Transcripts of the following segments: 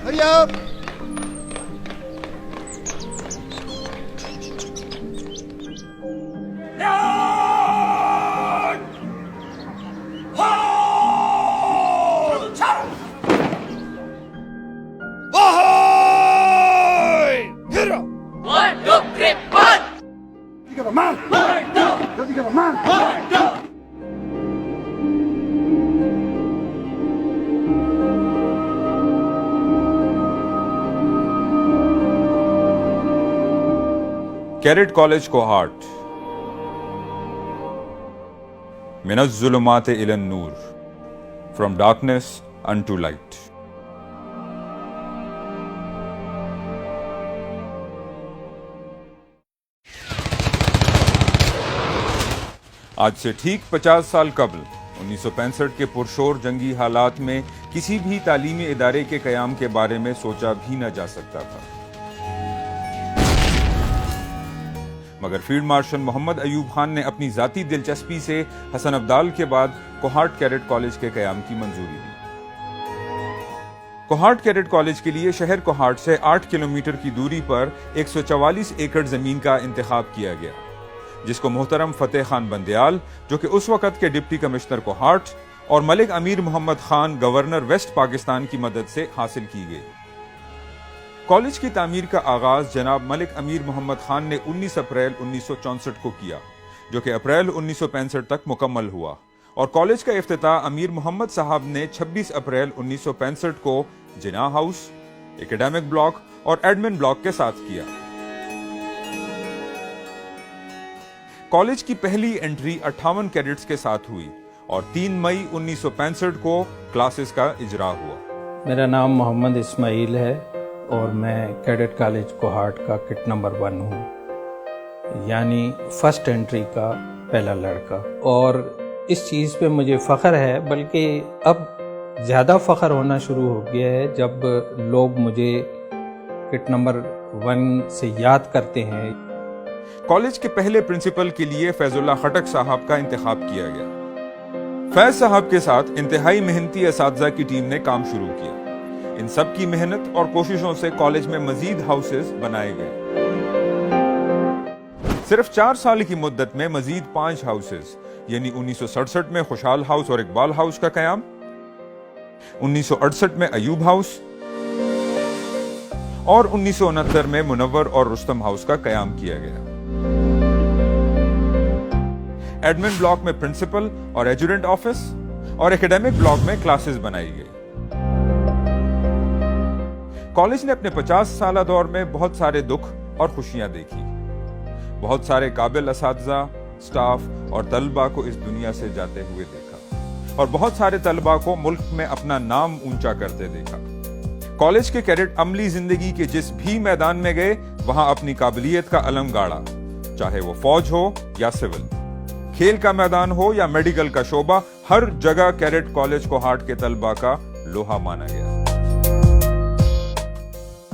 Hurry up! कैरेट college Kohat मिनज़ ज़ुलुमात इलन नूर, फ्रॉम डार्कनेस अनटू लाइट। आज से ठीक 50 साल कबल 1965 के पुरशोर जंगी हालात में किसी भी तालीमी इदारे के क़याम के बारे में सोचा भी न जा सकता था, मगर फील्ड मार्शल मोहम्मद अयूब खान ने अपनी ज़ाती दिलचस्पी से हसन अब्दाल के बाद कोहाट कैडेट कॉलेज के क़याम की मंजूरी दी। कोहाट कैडेट कॉलेज के लिए शहर कोहाट से 8 किलोमीटर की दूरी पर 144 एकड़ ज़मीन का इंतखाब किया गया, जिसको मोहतरम फतेह खान बंदयाल, जो कि उस वक़्त के डिप्टी कमिश्नर कोहाट, और मलिक अमीर मोहम्मद खान, गवर्नर वेस्ट पाकिस्तान की मदद से हासिल की गई। कॉलेज की तामीर का आगाज जनाब मलिक अमीर मोहम्मद खान ने 19 अप्रैल 1964 को किया, जो कि अप्रैल 1965 तक मुकम्मल हुआ, और कॉलेज का इफ्तिताह अमीर मोहम्मद साहब ने 26 अप्रैल 1965 को जिना हाउस, एकेडमिक ब्लॉक और एडमिन ब्लॉक के साथ किया। कॉलेज की पहली एंट्री 58 कैडेट्स के साथ हुई और 3 मई 1965 को क्लासेस का इजरा हुआ। मेरा नाम मोहम्मद इस्माइल है और मैं कैडेट कॉलेज कोहाट का किट नंबर 1 हूँ, यानी फर्स्ट एंट्री का पहला लड़का। और इस चीज़ पे मुझे फ़ख्र है, बल्कि अब ज़्यादा फ़ख्र होना शुरू हो गया है जब लोग मुझे किट नंबर 1 से याद करते हैं। कॉलेज के पहले प्रिंसिपल के लिए फैजुल्लाह खटक साहब का इंतखाब किया गया। फैज साहब के साथ इंतहाई मेहनती असातिज़ा की टीम ने काम शुरू किया। इन सब की मेहनत और कोशिशों से कॉलेज में मजीद हाउसेस बनाए गए। सिर्फ 4 साल की मुद्दत में मजीद 5 हाउसेस, यानी 1967 में खुशहाल हाउस और इकबाल हाउस का कयाम, 1968 में अयूब हाउस और 1969 में मुनव्वर और रुस्तम हाउस का कयाम किया गया। एडमिन ब्लॉक में प्रिंसिपल और एजुडेंट ऑफिस और एकेडमिक ब्लॉक में क्लासेस बनाई गई। कॉलेज ने अपने 50 साला दौर में बहुत सारे दुख और खुशियां देखी। बहुत सारे काबिल असातिज़ा, स्टाफ और तलबा को इस दुनिया से जाते हुए देखा और बहुत सारे तलबा को मुल्क में अपना नाम ऊंचा करते देखा। कॉलेज के कैडेट अमली जिंदगी के जिस भी मैदान में गए, वहां अपनी काबिलियत का अलम गाड़ा, चाहे वो फौज हो या सिविल, खेल का मैदान हो या मेडिकल का शोबा, हर जगह कैडेट कॉलेज कोहाट के तलबा का लोहा माना गया।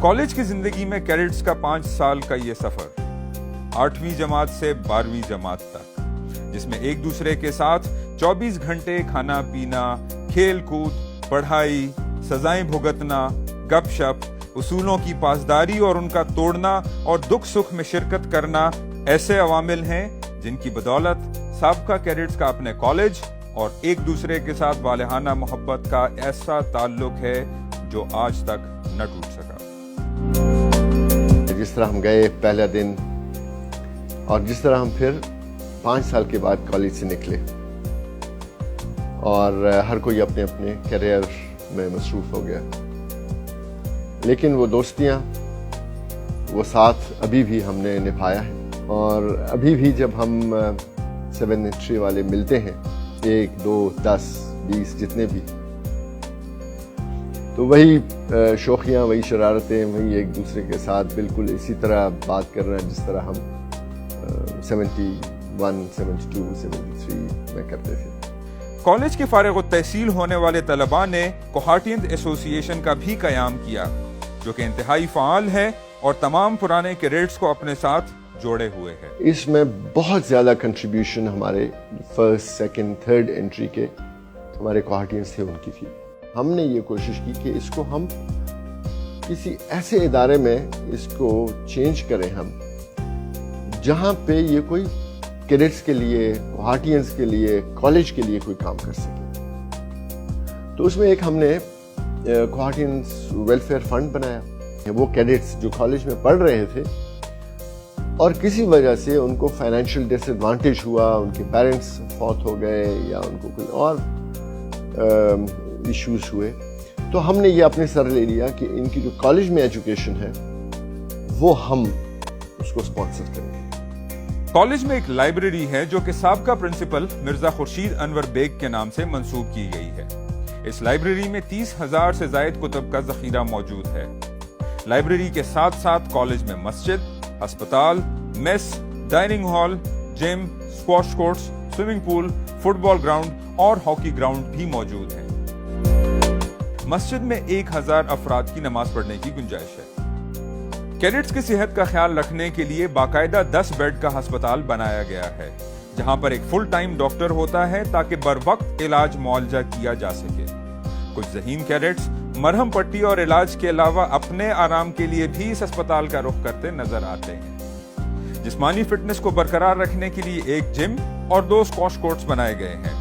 कॉलेज की जिंदगी में कैडेट्स का 5 साल का ये सफर 8वीं जमात से 12वीं जमात तक, जिसमें एक दूसरे के साथ 24 घंटे खाना पीना, खेल कूद, पढ़ाई, सजाएं भुगतना, गपशप, उसूलों की पासदारी और उनका तोड़ना और दुख सुख में शिरकत करना ऐसे अवामिल हैं जिनकी बदौलत साबका कैडेट्स का अपने कॉलेज और एक दूसरे के साथ वालेहाना मोहब्बत का ऐसा ताल्लुक है जो आज तक न टूट सका। जिस तरह हम गए पहला दिन और जिस तरह हम फिर 5 साल के बाद कॉलेज से निकले और हर कोई अपने अपने करियर में मसरूफ हो गया, लेकिन वो दोस्तियाँ, वो साथ अभी भी हमने निभाया है। और अभी भी जब हम 7 एंट्री वाले मिलते हैं, 1, 2, 10, 20 जितने भी, तो वही शौखियाँ, वही शरारतें, वही एक दूसरे के साथ बिल्कुल इसी तरह बात कर रहे हैं जिस तरह हम 71, 72, 73 में करते थे। कॉलेज के फारिग तहसील होने वाले तलबा ने कोहाटियन एसोसिएशन का भी कयाम किया, जो कि इंतहाई फ़ाल है और तमाम पुराने कैडेट्स को अपने साथ जोड़े हुए है। इसमें बहुत ज़्यादा कंट्रीब्यूशन हमारे फर्स्ट, सेकंड, थर्ड एंट्री के हमारे कोहाटियंस थे, उनकी थी। हमने ये कोशिश की कि इसको हम किसी ऐसे इदारे में इसको चेंज करें हम जहाँ पे ये कोई कैडेट्स के लिए, कोहार्टियंस के लिए, कॉलेज के लिए कोई काम कर सके। तो उसमें एक हमने कोहार्टियंस वेलफेयर फंड बनाया। वो कैडेट्स जो कॉलेज में पढ़ रहे थे और किसी वजह से उनको फाइनेंशियल डिसएडवांटेज हुआ, उनके पेरेंट्स फौत हो गए या उनको कोई और इश्यूज हुए, तो हमने ये अपने सर ले लिया कि इनकी जो कॉलेज में एजुकेशन है वो हम उसको स्पॉन्सर करेंगे। कॉलेज में एक लाइब्रेरी है जो कि साबका प्रिंसिपल मिर्जा खुर्शीद अनवर बेग के नाम से मंसूब की गई है। इस लाइब्रेरी में 30,000 से ज्यादा कुतुब का जखीरा मौजूद है। लाइब्रेरी के साथ साथ कॉलेज में मस्जिद, अस्पताल, mess, dining hall, gym, squash courts, swimming pool, football ground और हॉकी ग्राउंड भी मौजूद है। मस्जिद में 1000 अफराद की नमाज पढ़ने की गुंजाइश है। कैडेट्स की सेहत का ख्याल रखने के लिए बाकायदा 10 बेड का अस्पताल बनाया गया है, जहां पर एक फुल टाइम डॉक्टर होता है ताकि बरवक्त इलाज मुआवजा किया जा सके। कुछ ज़हीन कैडेट्स मरहम पट्टी और इलाज के अलावा अपने आराम के लिए भी इस अस्पताल का रुख करते नजर आते हैं। जिस्मानी फिटनेस को बरकरार रखने के लिए एक जिम और 2 स्क्वॉश कोर्ट्स बनाए गए हैं।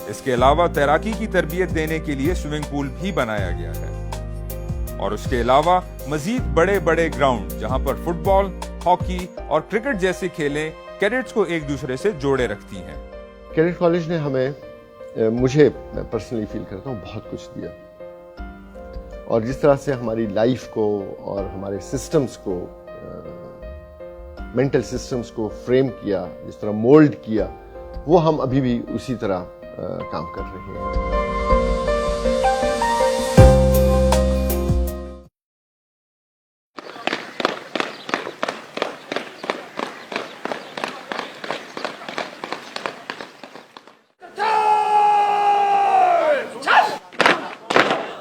इसके अलावा तैराकी की तरबियत देने के लिए स्विमिंग पूल भी बनाया गया है और उसके अलावा मजीद बड़े बड़े ग्राउंड जहां पर फुटबॉल, हॉकी और क्रिकेट जैसी खेलें कैडेट्स को एक दूसरे से जोड़े रखती हैं। कैडेट कॉलेज ने हमें, मुझे, मैं पर्सनली फील करता हूँ, बहुत कुछ दिया और जिस तरह से हमारी लाइफ को और हमारे सिस्टम्स को, मेंटल सिस्टम्स को फ्रेम किया, जिस तरह मोल्ड किया, वो हम अभी भी उसी तरह काम कर रहे हैं।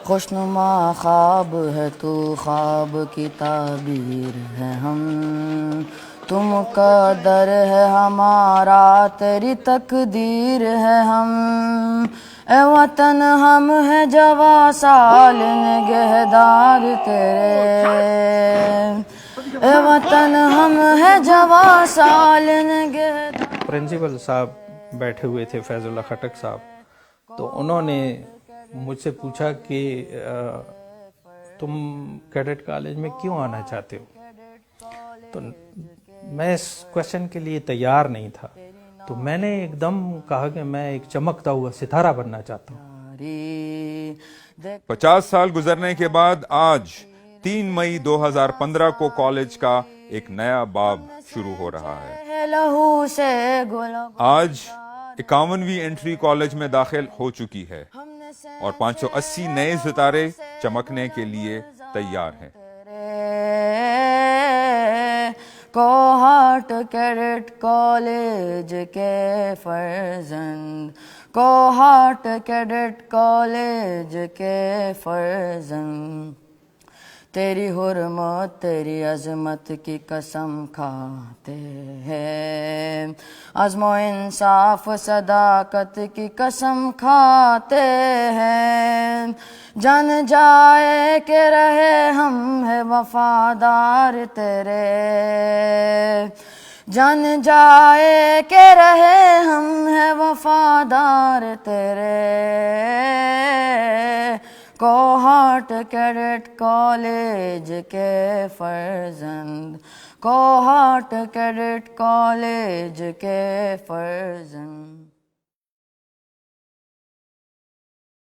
खुशनुमा ख्वाब है तू, ख्वाब की ताबीर है हम, तुम कदर है हमारा, तेरी तकदीर है हम। ए वतन हम है जवा साल निगहदार तेरे, ए वतन हम है जवा साल निगहदार। प्रिंसिपल साहब बैठे हुए थे, फैजुल्ला खटक साहब, तो उन्होंने मुझसे पूछा कि तुम कैडेट कॉलेज में क्यों आना चाहते हो। तो मैं इस क्वेश्चन के लिए तैयार नहीं था, तो मैंने एकदम कहा कि मैं एक चमकता हुआ सितारा बनना चाहता हूँ। 50 साल गुजरने के बाद आज 3 मई 2015 को कॉलेज का एक नया बाब शुरू हो रहा है। आज 51वीं एंट्री कॉलेज में दाखिल हो चुकी है और 580 नए सितारे चमकने के लिए तैयार हैं। कोहाट कैडेट कॉलेज के फर्जंद, कोहाट कैडेट कॉलेज के फर्जंद, तेरी हुर्मत तेरी अजमत की कसम खाते हैं, अज़्म इंसाफ सदाकत की कसम खाते हैं, जान जाए के रहे हम है वफादार तेरे, जान जाए के रहे हम है वफादार तेरे। कोहाट कैडेट कॉलेज के फर्जंद, कोहाट कैडेट कॉलेज के फर्जंद।